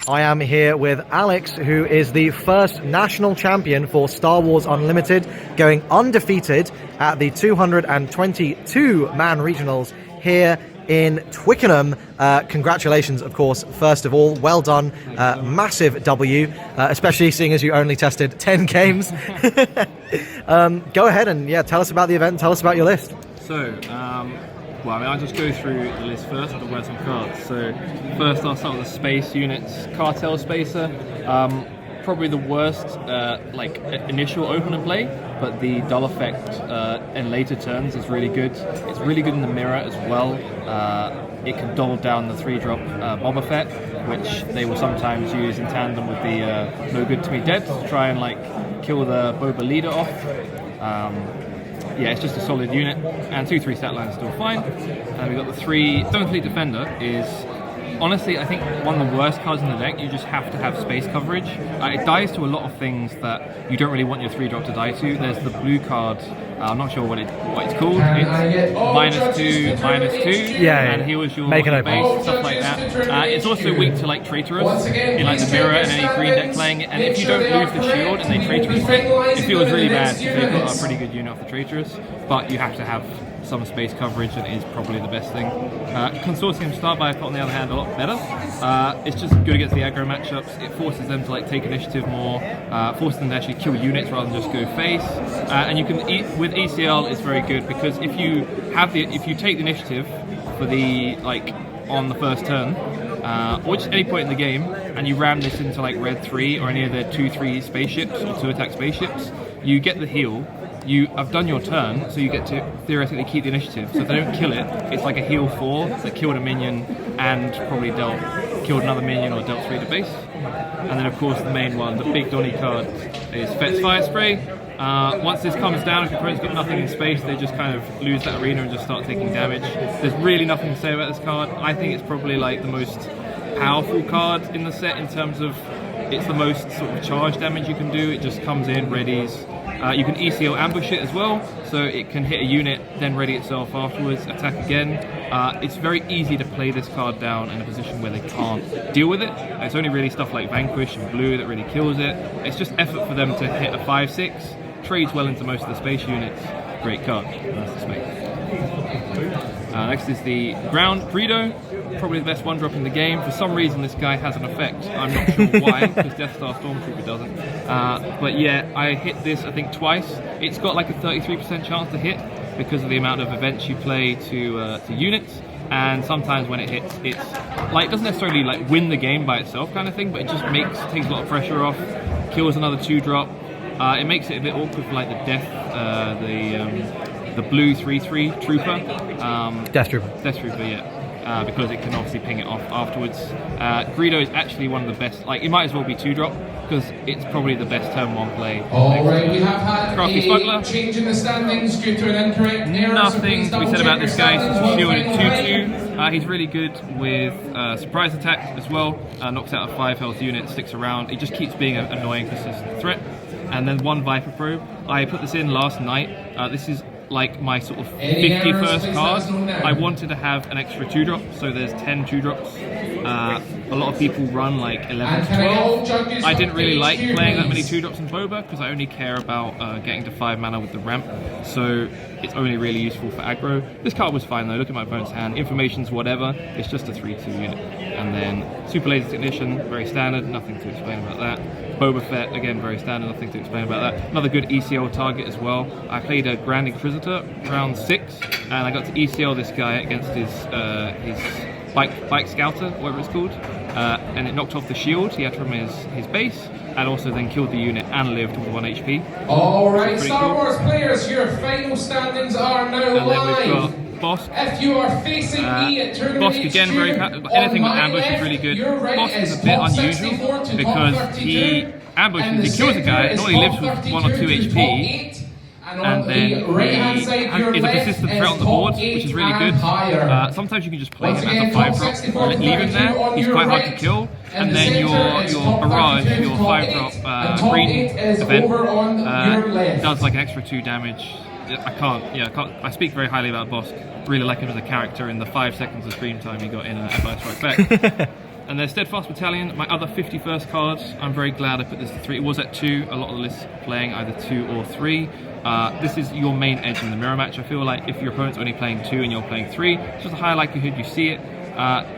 I am here with Alex, who is the first national champion for Star Wars Unlimited, going undefeated at the 222-man regionals here in Twickenham. Congratulations, of course, first of all. Well done. Massive W, especially seeing as you only tested 10 games. Go ahead and tell us about the event, tell us about your list. So, well, I'll just go through the list first. I'll wear some cards. So, first I'll start with the Space Units Cartel Spacer. Probably the worst, initial open and play, but the dull effect in later turns is really good. It's really good in the mirror as well. It can dull down the 3-drop Boba Fett, which they will sometimes use in tandem with the No Good to Me Dead to try and kill the Boba leader off. It's just a solid unit, and 2-3 stat line is still fine. And we've got the 3 Stone Fleet Defender is, honestly, I think one of the worst cards in the deck. You just have to have space coverage. It dies to a lot of things that you don't really want your 3-drop to die to. There's the blue card, I'm not sure what it's called. It's -2/-2, and he was your base, stuff like that. It's also weak to Traitorous in the mirror and any green deck playing it. And if you don't lose the shield and they Traitorous it feels really bad because they've got a pretty good unit off the Traitorous. But you have to have some space coverage, and is probably the best thing. Consortium Star Viper, on the other hand, a lot better. It's just good against the aggro matchups. It forces them to take initiative more, forces them to actually kill units rather than just go face. And you can with ECL, it's very good because if you take the initiative for the on the first turn, or just any point in the game, and you ram this into Red 3 or any of the 2/3 spaceships or 2-attack spaceships, you get the heal. You have done your turn, so you get to theoretically keep the initiative. So if they don't kill it, it's like a heal 4 that killed a minion and probably killed another minion or dealt 3 to base. And then of course the main one, the big Donny card, is Fett's Fire Spray. Once this comes down, if your opponent's got nothing in space, they just kind of lose that arena and just start taking damage. There's really nothing to say about this card. I think it's probably the most powerful card in the set in terms of it's the most sort of charge damage you can do. It just comes in, readies. You can ECL ambush it as well, so it can hit a unit, then ready itself afterwards, attack again. It's very easy to play this card down in a position where they can't deal with it. It's only really stuff like Vanquish and Blue that really kills it. It's just effort for them to hit a 5/6, trades well into most of the space units. Great card, that's the space. Next is the Ground Greedo, probably the best 1-drop in the game. For some reason this guy has an effect, I'm not sure why, because Death Star Stormtrooper doesn't. But yeah, I hit this I think twice. It's got a 33% chance to hit because of the amount of events you play to units. And sometimes when it hits, it's it doesn't necessarily win the game by itself kind of thing, but it just takes a lot of pressure off, kills another 2-drop. It makes it a bit awkward for the death, the blue 3/3 trooper. Death Trooper, yeah. Because it can obviously ping it off afterwards. Greedo is actually one of the best, it might as well be 2-drop, because it's probably the best turn 1 play. Alright, we have had Crafty a Smuggler. change in the standings due to an incorrect error. Nothing to be said about this guy, so he's shielded 2/2. He's really good with surprise attack as well. Knocks out a 5 health unit, sticks around. It just keeps being an annoying, consistent threat. And then 1 Viper Probe. I put this in last night. This is my sort of 51st card. I wanted to have an extra 2-drop, so there's 10 2-drops. A lot of people run 11 to 12. I didn't really like playing that many 2-drops in Boba because I only care about getting to 5 mana with the ramp, so it's only really useful for aggro. This card was fine though, look at my opponent's hand, information's whatever, it's just a 3/2 unit. And then Super Laser Technician, very standard, nothing to explain about that. Boba Fett, again very standard, nothing to explain about that. Another good ECL target as well. I played a Grand Inquisitor round 6, and I got to ECL this guy against his bike scouter, whatever it's called, and it knocked off the shield he had from his base, and also then killed the unit and lived with 1 HP. Alright, Star Wars players, your final standings are now and live. Then we've got Bosk. If you are facing me at Tournament Bosk again, anything with ambush is really good. Bosk is a bit unusual because he ambushes, he kills a guy, normally lives with 1 or 2 HP, and then he is a consistent threat on the board, which is really good. Sometimes you can just play him as a 5-drop, leave him there, he's quite hard to kill, and then your barrage, your 5-drop green event does an extra 2 damage. I speak very highly about Bosk. Really like him as a character in the 5 seconds of screen time he got in Empire Strikes Back. And then Steadfast Battalion, my other 51st card. I'm very glad I put this to 3. It was at 2. A lot of the lists playing either 2 or 3. This is your main edge in the mirror match. I feel like if your opponent's only playing 2 and you're playing 3, it's just a higher likelihood you see it.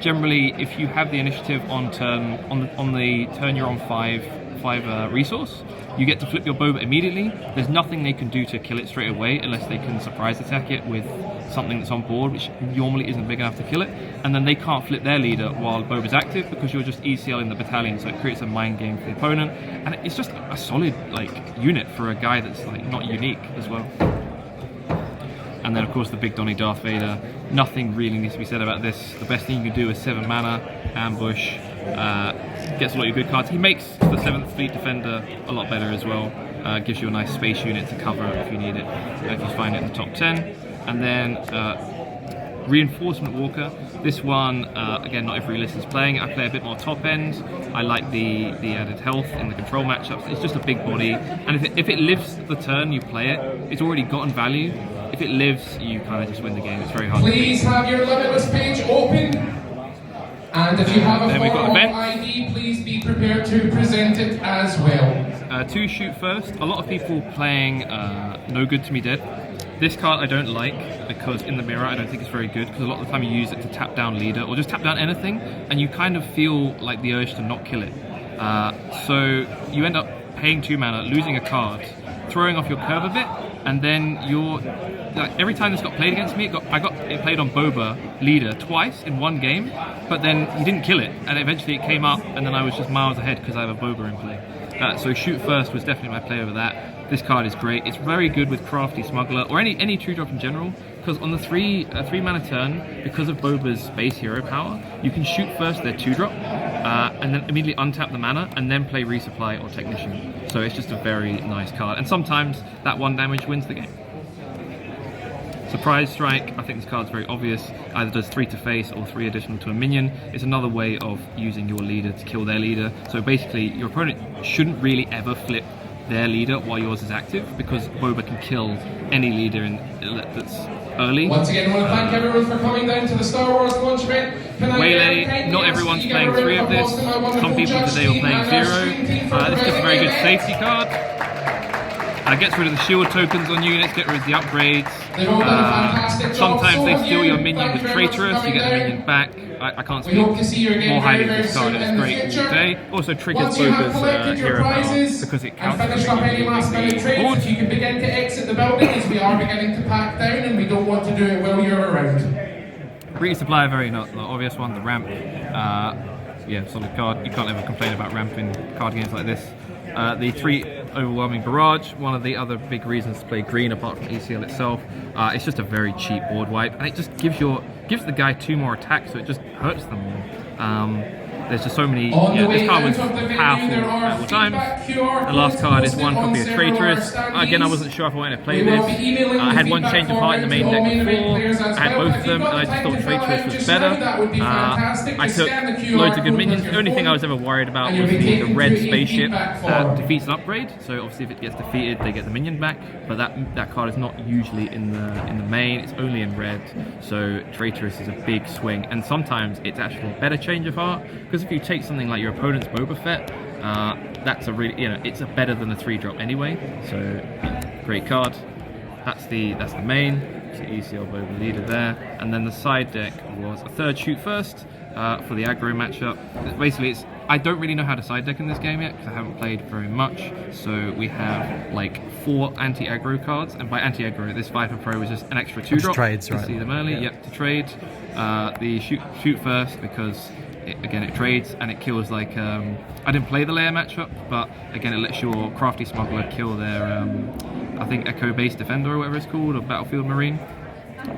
Generally, if you have the initiative on the turn you're on 5 resource, you get to flip your Boba immediately. There's nothing they can do to kill it straight away unless they can surprise attack it with something that's on board, which normally isn't big enough to kill it. And then they can't flip their leader while Boba's active because you're just ECLing the battalion, so it creates a mind game for the opponent. And it's just a solid unit for a guy that's not unique as well. And then of course the big Donny Darth Vader. Nothing really needs to be said about this. The best thing you can do is 7 mana, ambush, gets a lot of good cards. He makes the 7th Fleet Defender a lot better as well. Gives you a nice space unit to cover if you need it, if you find it in the top 10. And then Reinforcement Walker. This one, again, not every list is playing. I play a bit more top end. I like the added health in the control matchups. It's just a big body, and if it lives the turn you play it, it's already gotten value. If it lives, you kind of just win the game. It's very hard. Please have your limitless page open, and if you have a form of ID, please be prepared to present it as well. 2 shoot first. A lot of people playing No Good to Me Dead. This card I don't like because in the mirror I don't think it's very good, because a lot of the time you use it to tap down leader or just tap down anything, and you kind of feel like the urge to not kill it. So you end up paying 2 mana, losing a card, throwing off your curve a bit, and then you're every time this got played against me, I got it played on Boba leader twice in one game, but then he didn't kill it, and eventually it came up, and then I was just miles ahead because I have a Boba in play. So shoot first was definitely my play over that. This card is great. It's very good with Crafty Smuggler or any true drop in general, because on the 3 mana turn, because of Boba's base hero power, you can shoot first their 2-drop and then immediately untap the mana and then play Resupply or Technician. So it's just a very nice card, and sometimes that 1 damage wins the game. Surprise Strike, I think this card's very obvious. Either does 3 to face or 3 additional to a minion. It's another way of using your leader to kill their leader. So basically, your opponent shouldn't really ever flip their leader while yours is active, because Boba can kill any leader that's early. Once again, I want to thank everyone for coming down to the Star Wars launch event. Waylay, not everyone's playing 3 of this. Some people today are playing 0. This is just a very good safety card. Gets rid of the shield tokens on units, get rid of the upgrades. Sometimes they steal your minion with Traitorous, you get the minion back. I can't speak more highly of this card, it's great all day. Also triggers Boba's hero power because it counts as a minion. You can begin to exit the building as we are beginning to pack down, and we don't want to do it while you're around. Resupply, very not the obvious one, the ramp. Yeah, solid card. You can't ever complain about ramp in card games like this. The 3 Overwhelming Barrage, one of the other big reasons to play green apart from ECL itself. It's just a very cheap board wipe, and it just gives the guy 2 more attacks, so it just hurts them more. There's just so many. This card was powerful at all times. The last card is 1 copy of Traitorous. Again, I wasn't sure if I wanted to play this. I had 1 change of heart in the main deck before. I had both of them, and I just thought Traitorous was better. I took loads of good minions. The only thing I was ever worried about was the red spaceship that defeats an upgrade. So obviously, if it gets defeated, they get the minion back. But that card is not usually in the main. It's only in red. So Traitorous is a big swing, and sometimes it's actually a better change of heart. Because if you take something like your opponent's Boba Fett, that's a really, it's a better than a 3-drop anyway. So great card. That's the main. So ECL Boba leader there, and then the side deck was a 3rd shoot first for the aggro matchup. Basically, I don't really know how to side deck in this game yet because I haven't played very much. So we have like 4 anti-aggro cards, and by anti-aggro, this Viper Pro is just an extra 2-drop. Trades, right? To see them early. Yeah. Yep, to trade. The shoot first because. Again, it trades and it kills like I didn't play the layer matchup, but again it lets your Crafty Smuggler kill their I think Echo Base Defender or whatever it's called, or Battlefield Marine,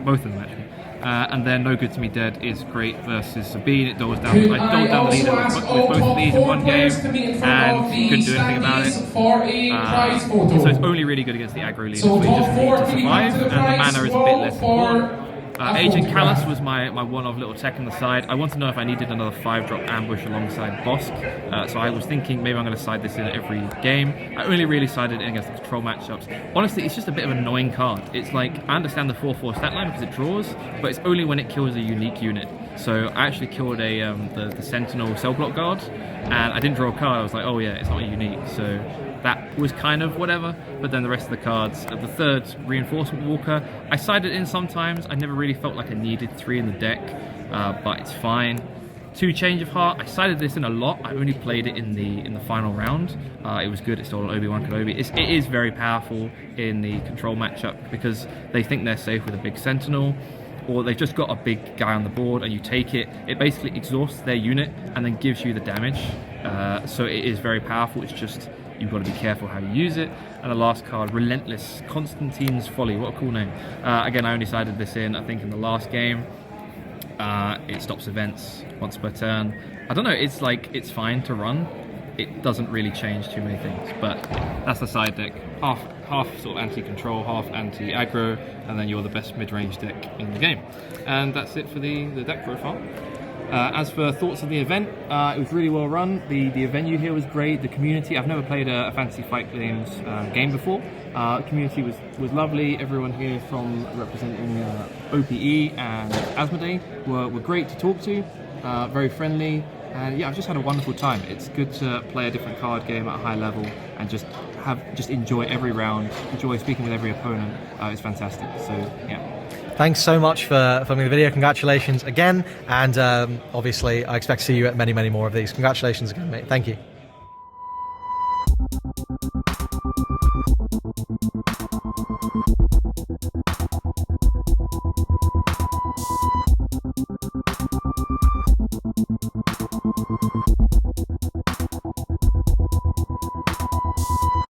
both of them actually. And then No Good to Me Dead is great versus Sabine. It doles down. I doled down the leader with both of these in one game, and couldn't do anything about it. So it's only really good against the aggro leader, so you just need to survive, and the mana is a bit less important. Agent Callus was my one-off little tech on the side. I want to know if I needed another 5-drop ambush alongside Bosk. So I was thinking maybe I'm going to side this in every game. I only really sided in against the control matchups. Honestly, it's just a bit of an annoying card. It's like, I understand the 4/4 stat line because it draws, but it's only when it kills a unique unit. So I actually killed the Sentinel Cell Block Guard, and I didn't draw a card. I was like, oh yeah, it's not unique. So that was kind of whatever, but then the rest of the cards, the 3rd Reinforcement Walker, I sided in sometimes. I never really felt like I needed 3 in the deck, but it's fine. 2 Change of Heart, I sided this in a lot. I only played it in the final round. It was good, it stole Obi-Wan Kenobi. It is very powerful in the control matchup because they think they're safe with a big Sentinel, or they've just got a big guy on the board and you take it. It basically exhausts their unit and then gives you the damage. So it is very powerful, it's just you've got to be careful how you use it. And the last card, Relentless Constantine's Folly, what a cool name. Again, I only sided this in, I think, in the last game. It stops events once per turn. I don't know, it's like, it's fine to run. It doesn't really change too many things, but that's the side deck. Half sort of anti-control, half anti-aggro, and then you're the best mid-range deck in the game. And that's it for the deck profile. As for thoughts of the event, it was really well run. The venue here was great. The community, I've never played a Fantasy Fight Games game before. The community was lovely. Everyone here from representing OPE and Asmodee were great to talk to, very friendly. And yeah, I've just had a wonderful time. It's good to play a different card game at a high level and just enjoy every round, enjoy speaking with every opponent. It's fantastic. So yeah. Thanks so much for filming the video. Congratulations again, and obviously I expect to see you at many more of these. Congratulations again, mate. Thank you.